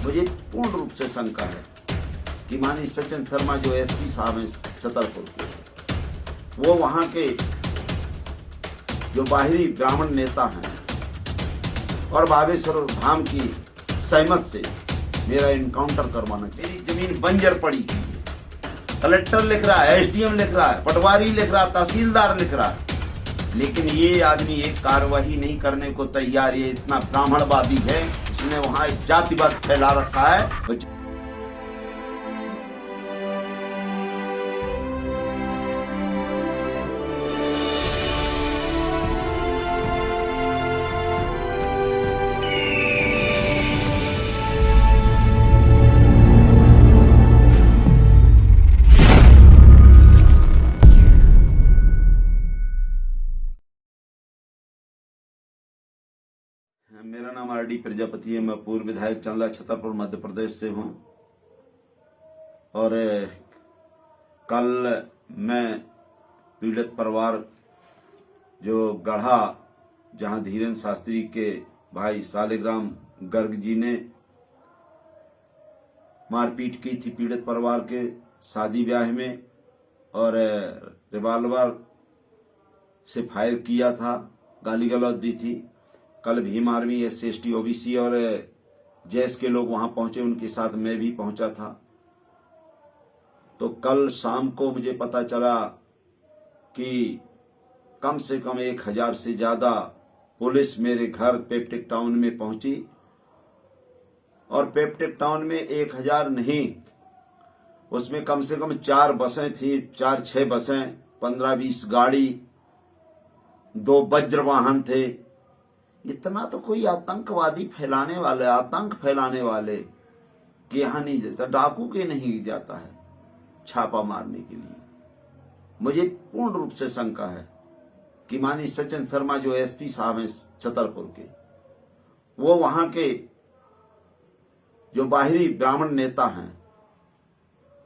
मुझे पूर्ण रूप से शंका है कि माननीय सचिन शर्मा जो एसपी साहब हैं छतरपुर के, वो वहां के जो बाहरी ब्राह्मण नेता हैं और बागेश्वर धाम की सहमत से मेरा इनकाउंटर करवाना चाहिए। मेरी जमीन बंजर पड़ी है, कलेक्टर लिख रहा है, एसडीएम लिख रहा है, पटवारी लिख रहा है, तहसीलदार लिख रहा है, लेकिन ये आदमी एक कार्यवाही नहीं करने को तैयार। ये इतना ब्राह्मणवादी है, इसने वहां जातिवाद फैला रखा है। मेरा नाम आरडी प्रजापति है। मैं पूर्व विधायक चंदला छतरपुर मध्य प्रदेश से हूं और कल मैं पीड़ित परिवार जो गढ़ा, जहां धीरेन्द्र शास्त्री के भाई सालिग्राम गर्ग जी ने मारपीट की थी पीड़ित परिवार के शादी ब्याह में और रिवाल्वर से फायर किया था, गाली गलौज दी थी। कल भीम आर्मी, SC/ST OBC और जैस के लोग वहां पहुंचे, उनके साथ मैं भी पहुंचा था। तो कल शाम को मुझे पता चला कि कम से कम 1000 से ज्यादा पुलिस मेरे घर पेप्टिक टाउन में पहुंची और पेप्टिक टाउन में 1000 नहीं, उसमें कम से कम 4 बसें थी, 4-6 बसें, 15-20 गाड़ी, 2 वज्र वाहन थे। इतना तो कोई आतंकवादी फैलाने वाले, आतंक फैलाने वाले के यहां नहीं जाता, डाकू के नहीं जाता है छापा मारने के लिए। मुझे पूर्ण रूप से शंका है कि माननीय सचिन शर्मा जो एसपी साहब हैं छतरपुर के, वो वहां के जो बाहरी ब्राह्मण नेता हैं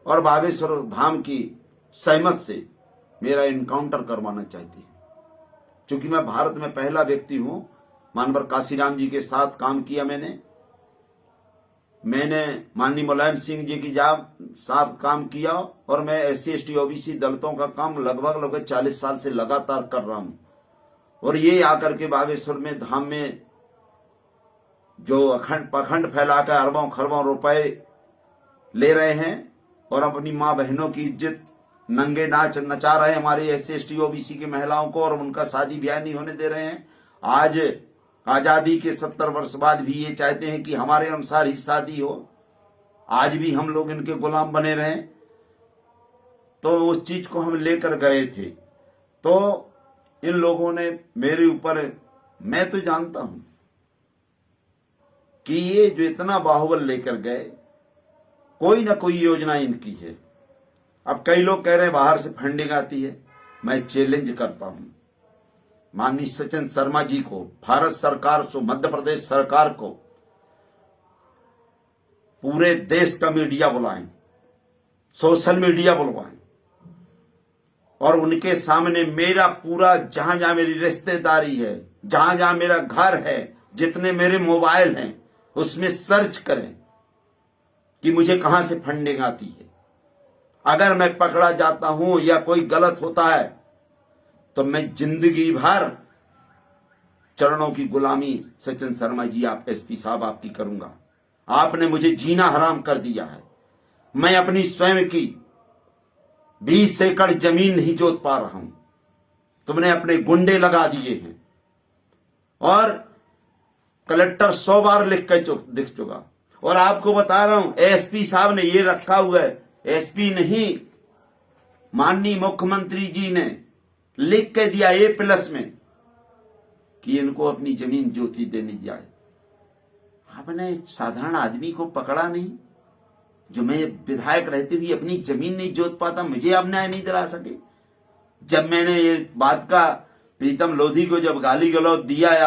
और बागेश्वर धाम की सहमत से मेरा इनकाउंटर करवाना चाहती है। क्योंकि मैं भारत में पहला व्यक्ति हूं, मानवर काशीराम जी के साथ काम किया मैंने माननीय मुलायम सिंह जी की साथ काम किया और मैं SC/ST OBC दलितों का काम लगभग 40 साल से लगातार कर रहा हूं। और ये आकर के बागेश्वर में धाम में जो पखंड फैलाकर अरबों खरबों रुपए ले रहे हैं और अपनी मां बहनों की इज्जत नंगे नाच नचा रहे हैं हमारे SC/ST OBC की महिलाओं को, और उनका शादी ब्याह नहीं होने दे रहे हैं। आज आजादी के 70 वर्ष बाद भी ये चाहते हैं कि हमारे अनुसार ही शादी हो। आज भी हम लोग इनके गुलाम बने रहें। तो उस चीज को हम लेकर गए थे, तो इन लोगों ने मेरे ऊपर, मैं तो जानता हूं कि ये जो इतना बाहुबल लेकर गए, कोई ना कोई योजना इनकी है। अब कई लोग कह रहे हैं बाहर से फंडिंग आती है। मैं चैलेंज करता हूं माननीय सचिन शर्मा जी को, भारत सरकार को, मध्य प्रदेश सरकार को, पूरे देश का मीडिया बुलाएं, सोशल मीडिया बुलवाएं और उनके सामने मेरा पूरा, जहां जहां मेरी रिश्तेदारी है, जहां जहां मेरा घर है, जितने मेरे मोबाइल हैं, उसमें सर्च करें कि मुझे कहां से फंडिंग आती है। अगर मैं पकड़ा जाता हूं या कोई गलत होता है तो मैं जिंदगी भर चरणों की गुलामी सचिन शर्मा जी, आप एसपी साहब, आपकी करूंगा। आपने मुझे जीना हराम कर दिया है। मैं अपनी स्वयं की 20 एकड़ जमीन नहीं जोत पा रहा हूं, तुमने अपने गुंडे लगा दिए हैं और कलेक्टर 100 बार लिख कर दिख चुका। और आपको बता रहा हूं, एसपी साहब ने ये रखा हुआ है, एसपी नहीं, माननीय मुख्यमंत्री जी ने लिख के दिया A+ में कि इनको अपनी जमीन जोती देनी जाए। आपने साधारण आदमी को पकड़ा नहीं, जो मैं विधायक रहते हुए अपनी जमीन नहीं जोत पाता, मुझे आप न्याय नहीं दिला सके। जब मैंने ये बात का प्रीतम लोधी को जब गाली गलौज दिया है,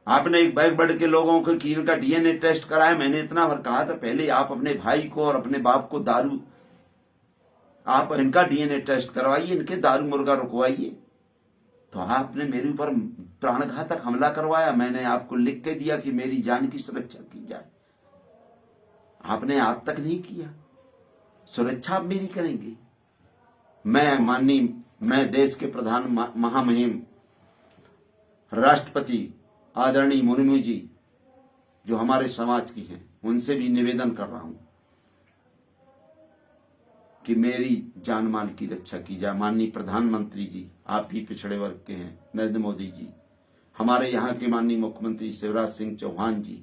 आपने एक बैग बढ़ के लोगों को कि इनका DNA टेस्ट कराया, मैंने इतना भर कहा था, पहले आप अपने भाई को और अपने बाप को आप इनका DNA टेस्ट करवाइए, इनके दारू मुर्गा रुकवाइए। तो आपने मेरे ऊपर प्राणघातक हमला करवाया। मैंने आपको लिख के दिया कि मेरी जान की सुरक्षा की जाए। आपने आज तक नहीं किया। सुरक्षा आप मेरी करेंगे। मैं देश के प्रधान महामहिम राष्ट्रपति आदरणीय मुर्मू जी जो हमारे समाज की हैं, उनसे भी निवेदन कर रहा हूं कि मेरी जान माल की रक्षा की जाए। माननीय प्रधानमंत्री जी, आप भी पिछड़े वर्ग के हैं, नरेंद्र मोदी जी, हमारे यहाँ के माननीय मुख्यमंत्री शिवराज सिंह चौहान जी,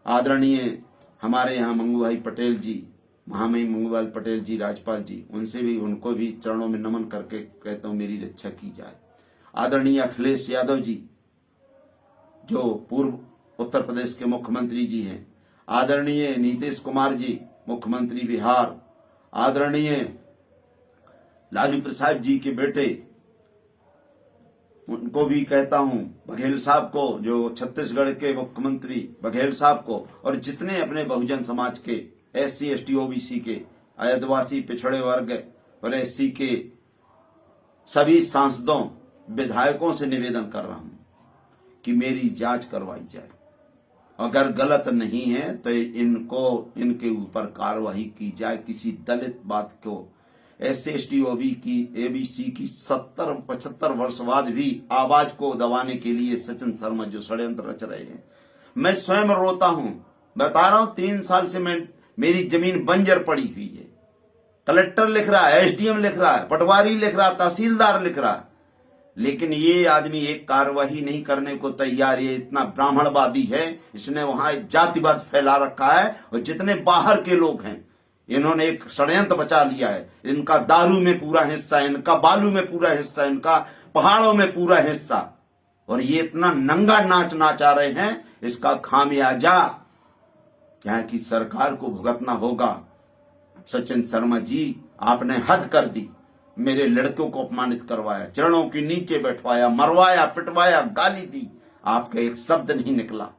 आदरणीय हमारे यहाँ मंगू भाई पटेल जी, महामहिम मंगू भाई पटेल जी, राज्यपाल जी, उनको भी चरणों में नमन करके कहता हूं मेरी रक्षा की जाए। आदरणीय अखिलेश यादव जी जो पूर्व उत्तर प्रदेश के मुख्यमंत्री जी हैं, आदरणीय नीतीश कुमार जी मुख्यमंत्री बिहार, आदरणीय लालू प्रसाद जी के बेटे, उनको भी कहता हूं, बघेल साहब को जो छत्तीसगढ़ के मुख्यमंत्री बघेल साहब को, और जितने अपने बहुजन समाज के SC ST OBC के आदिवासी पिछड़े वर्ग और SC के सभी सांसदों विधायकों से निवेदन कर रहा हूं कि मेरी जांच करवाई जाए। अगर गलत नहीं है तो इनके ऊपर कार्रवाई की जाए। किसी दलित बात को SC ST OBC की 70-75 वर्ष बाद भी आवाज को दबाने के लिए सचिन शर्मा जो षड्यंत्र रच रहे हैं, मैं स्वयं रोता हूं। बता रहा हूं 3 साल से मेरी जमीन बंजर पड़ी हुई है। कलेक्टर लिख रहा है, SDM लिख रहा है, पटवारी लिख रहा है, तहसीलदार लिख रहा है, लेकिन ये आदमी एक कार्रवाई नहीं करने को तैयार। ये इतना ब्राह्मणवादी है, इसने वहां जातिवाद फैला रखा है, और जितने बाहर के लोग हैं इन्होंने एक षड्यंत्र बचा लिया है। इनका दारू में पूरा हिस्सा, इनका बालू में पूरा हिस्सा, इनका पहाड़ों में पूरा हिस्सा, और ये इतना नंगा नाच नाचा रहे हैं। इसका खामियाजा यहाँ की सरकार को भुगतना होगा। सचिन शर्मा जी, आपने हद कर दी। मेरे लड़कों को अपमानित करवाया, चरणों के नीचे बैठवाया, मरवाया, पिटवाया, गाली दी, आपका एक शब्द नहीं निकला।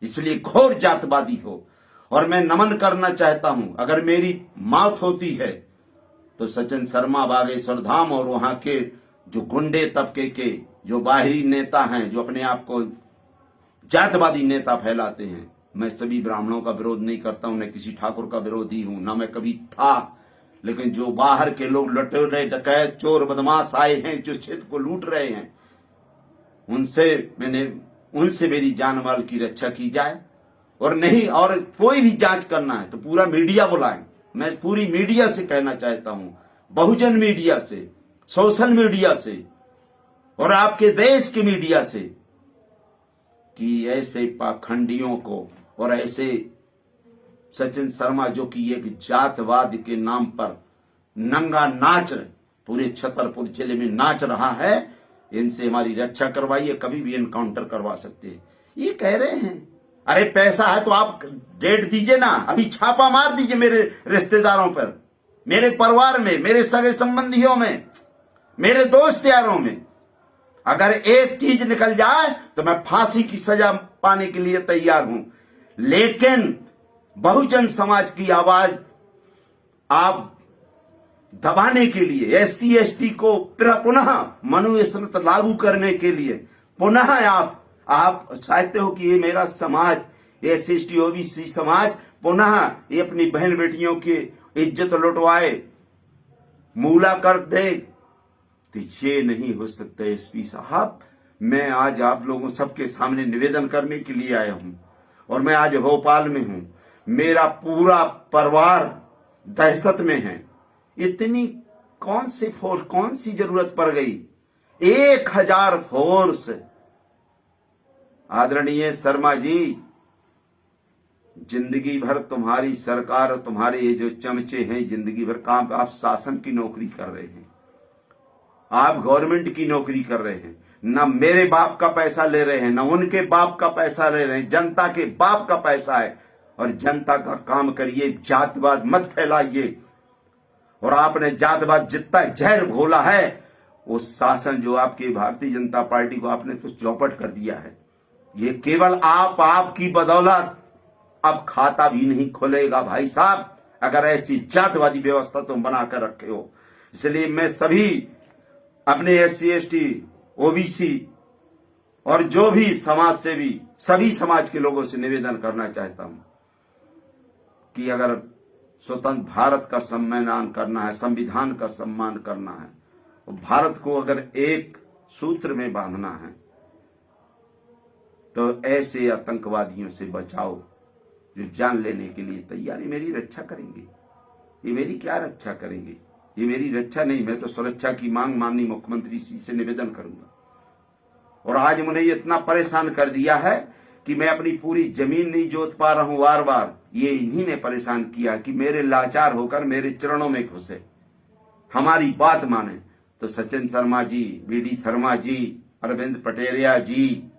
इसलिए घोर जातवादी हो। और मैं नमन करना चाहता हूं, अगर मेरी मौत होती है तो सचिन शर्मा, बागेश्वर धाम और वहां के जो गुंडे तबके के जो बाहरी नेता हैं, जो अपने आप को जातवादी नेता फैलाते हैं, मैं सभी ब्राह्मणों का विरोध नहीं करता हूं, न किसी ठाकुर का विरोधी हूं, ना मैं कभी था। लेकिन जो बाहर के लोग लुटेरे, डकैत, चोर, बदमाश आए हैं जो क्षेत्र को लूट रहे हैं, उनसे मेरी जान माल की रक्षा की जाए। और नहीं, और कोई भी जांच करना है तो पूरा मीडिया बुलाएं। मैं पूरी मीडिया से कहना चाहता हूं, बहुजन मीडिया से, सोशल मीडिया से, और आपके देश के मीडिया से, कि ऐसे पाखंडियों को और ऐसे सचिन शर्मा जो कि एक जातवाद के नाम पर नंगा नाच पूरे छतरपुर जिले में नाच रहा है, इनसे हमारी रक्षा करवाइए। कभी भी एनकाउंटर करवा सकते हैं। ये कह रहे हैं, अरे पैसा है तो आप डेट दीजिए ना, अभी छापा मार दीजिए मेरे रिश्तेदारों पर, मेरे परिवार में, मेरे सगे संबंधियों में, मेरे दोस्त यारों में। अगर एक चीज निकल जाए तो मैं फांसी की सजा पाने के लिए तैयार हूं। लेकिन बहुजन समाज की आवाज आप दबाने के लिए, SC ST को पुनः मनुस्मृति लागू करने के लिए पुनः आप चाहते हो कि ये मेरा समाज, SC ST OBC समाज पुनः ये अपनी बहन बेटियों की इज्जत लुटवाए, मूला कर दे, तो ये नहीं हो सकता। SP साहब, मैं आज आप लोगों सबके सामने निवेदन करने के लिए आया हूं, और मैं आज भोपाल में हूं। मेरा पूरा परिवार दहशत में है। इतनी कौन सी जरूरत पड़ गई? 1000 फोर्स। आदरणीय शर्मा जी, जिंदगी भर तुम्हारी सरकार और तुम्हारे ये जो चमचे हैं, जिंदगी भर काम, आप शासन की नौकरी कर रहे हैं, आप गवर्नमेंट की नौकरी कर रहे हैं। न मेरे बाप का पैसा ले रहे हैं, न उनके बाप का पैसा ले रहे हैं, जनता के बाप का पैसा है। और जनता का काम करिए, जातवाद मत फैलाइए। और आपने जातवाद जितना जहर घोला है, वो शासन जो आपकी भारतीय जनता पार्टी को आपने तो चौपट कर दिया है। ये केवल आपकी बदौलत अब खाता भी नहीं खुलेगा भाई साहब, अगर ऐसी जातवादी व्यवस्था तुम बना कर रखे हो। इसलिए मैं सभी अपने SC ST OBC और जो भी समाज सेवी, सभी समाज के लोगों से निवेदन करना चाहता हूं कि अगर स्वतंत्र भारत का सम्मान करना है, संविधान का सम्मान करना है, और भारत को अगर एक सूत्र में बांधना है, तो ऐसे आतंकवादियों से बचाओ जो जान लेने के लिए तैयार। ये मेरी रक्षा करेंगे, ये मेरी क्या रक्षा करेंगे? ये मेरी रक्षा नहीं, मैं तो सुरक्षा की मांग माननीय मुख्यमंत्री जी से निवेदन करूंगा। और आज उन्हें इतना परेशान कर दिया है कि मैं अपनी पूरी जमीन नहीं जोत पा रहा हूं बार बार। ये इन्हीं ने परेशान किया कि मेरे लाचार होकर मेरे चरणों में घुसे, हमारी बात माने। तो सचिन शर्मा जी, बीडी शर्मा जी, अरविंद पटेरिया जी,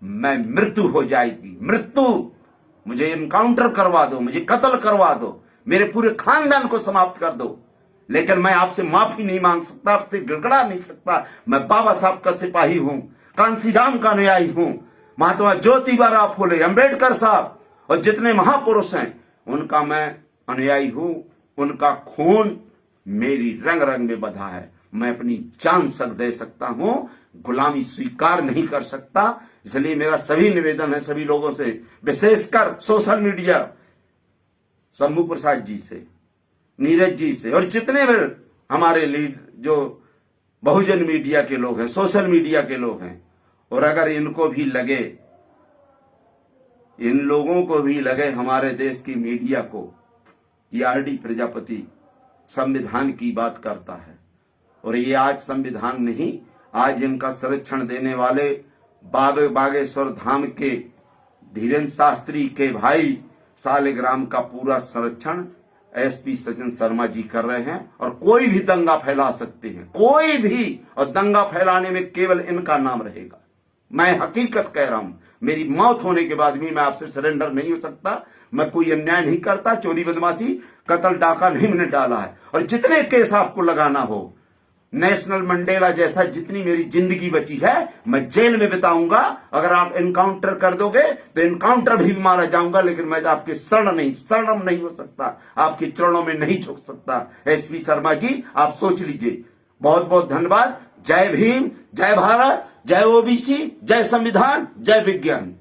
मैं मृत्यु हो जाएगी, मृत्यु, मुझे इनकाउंटर करवा दो, मुझे कत्ल करवा दो, मेरे पूरे खानदान को समाप्त कर दो, लेकिन मैं आपसे माफी नहीं मांग सकता, आपसे गिड़गड़ा नहीं सकता। मैं बाबा साहब का सिपाही हूं, कांसीराम का अनुयायी हूं, महात्मा ज्योतिबा फुले, अंबेडकर साहब और जितने महापुरुष हैं उनका मैं अनुयायी हूं। उनका खून मेरी रंग रंग में बधा है। मैं अपनी जान तक दे सकता हूं, गुलामी स्वीकार नहीं कर सकता। इसलिए मेरा सभी निवेदन है सभी लोगों से, विशेषकर सोशल मीडिया, शंभू प्रसाद जी से, नीरज जी से, और जितने भी हमारे लीड जो बहुजन मीडिया के लोग हैं, सोशल मीडिया के लोग हैं, और अगर इनको भी लगे, इन लोगों को भी लगे हमारे देश की मीडिया को कि आरडी प्रजापति संविधान की बात करता है, और ये आज संविधान नहीं, आज इनका संरक्षण देने वाले बागेश्वर धाम के धीरेन्द्र शास्त्री के भाई सालिग्राम का पूरा संरक्षण एसपी सचिन शर्मा जी कर रहे हैं। और कोई भी दंगा फैला सकते हैं, कोई भी, और दंगा फैलाने में केवल इनका नाम रहेगा। मैं हकीकत कह रहा हूं, मेरी मौत होने के बाद भी मैं आपसे सरेंडर नहीं हो सकता। मैं कोई अन्याय नहीं करता, चोरी बदमाशी कत्ल डाका नहीं मैंने डाला है। और जितने केस आपको लगाना हो, नेशनल मंडेला जैसा जितनी मेरी जिंदगी बची है मैं जेल में बिताऊंगा। अगर आप इनकाउंटर कर दोगे तो इनकाउंटर भी मारा जाऊंगा, लेकिन मैं आपके शरण नहीं हो सकता, आपके चरणों में नहीं झुक सकता। एसपी शर्मा जी, आप सोच लीजिए। बहुत बहुत धन्यवाद। जय भीम, जय भारत, जय ओबीसी, जय संविधान, जय विज्ञान।